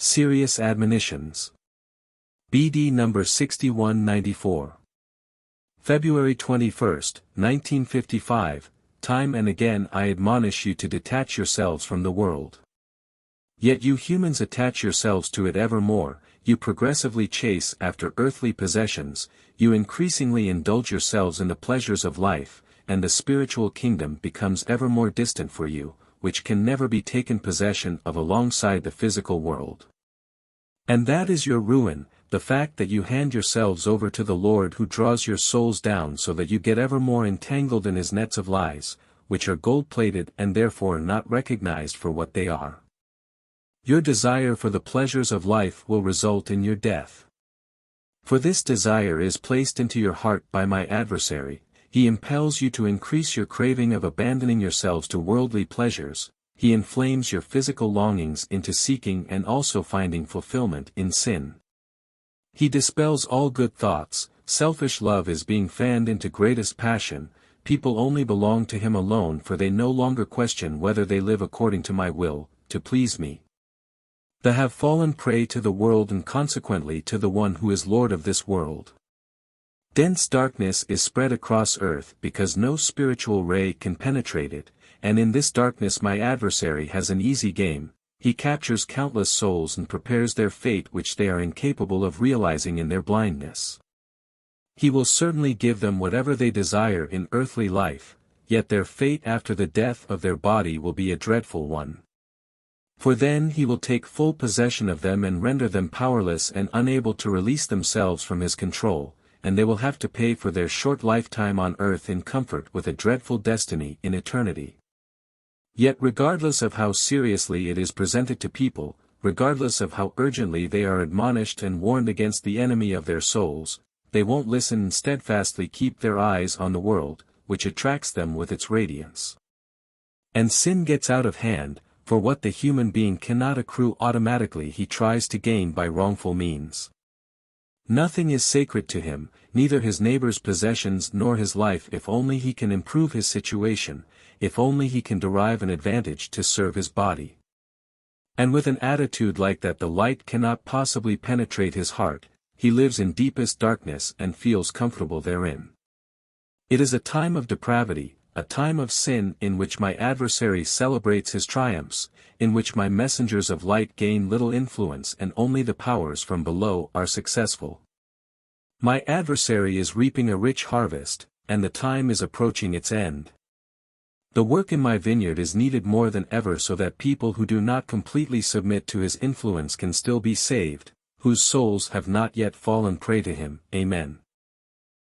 Serious Admonitions. BD number 6194. February 21, 1955, Time and again I admonish you to detach yourselves from the world. Yet you humans attach yourselves to it ever more, you progressively chase after earthly possessions, you increasingly indulge yourselves in the pleasures of life, and the spiritual kingdom becomes ever more distant for you, which can never be taken possession of alongside the physical world. And that is your ruin, the fact that you hand yourselves over to the Lord who draws your souls down so that you get ever more entangled in his nets of lies, which are gold-plated and therefore not recognized for what they are. Your desire for the pleasures of life will result in your death. For this desire is placed into your heart by my adversary, he impels you to increase your craving of abandoning yourselves to worldly pleasures, he inflames your physical longings into seeking and also finding fulfillment in sin. He dispels all good thoughts, selfish love is being fanned into greatest passion, people only belong to him alone for they no longer question whether they live according to my will, to please me. They have fallen prey to the world and consequently to the one who is Lord of this world. Dense darkness is spread across earth because no spiritual ray can penetrate it, and in this darkness my adversary has an easy game, he captures countless souls and prepares their fate which they are incapable of realizing in their blindness. He will certainly give them whatever they desire in earthly life, yet their fate after the death of their body will be a dreadful one. For then he will take full possession of them and render them powerless and unable to release themselves from his control, and they will have to pay for their short lifetime on earth in comfort with a dreadful destiny in eternity. Yet regardless of how seriously it is presented to people, regardless of how urgently they are admonished and warned against the enemy of their souls, they won't listen and steadfastly keep their eyes on the world, which attracts them with its radiance. And sin gets out of hand, for what the human being cannot accrue automatically he tries to gain by wrongful means. Nothing is sacred to him, neither his neighbor's possessions nor his life if only he can improve his situation, if only he can derive an advantage to serve his body. And with an attitude like that the light cannot possibly penetrate his heart, he lives in deepest darkness and feels comfortable therein. It is a time of depravity, a time of sin in which my adversary celebrates his triumphs, in which my messengers of light gain little influence and only the powers from below are successful. My adversary is reaping a rich harvest, and the time is approaching its end. The work in my vineyard is needed more than ever so that people who do not completely submit to his influence can still be saved, whose souls have not yet fallen prey to him. Amen.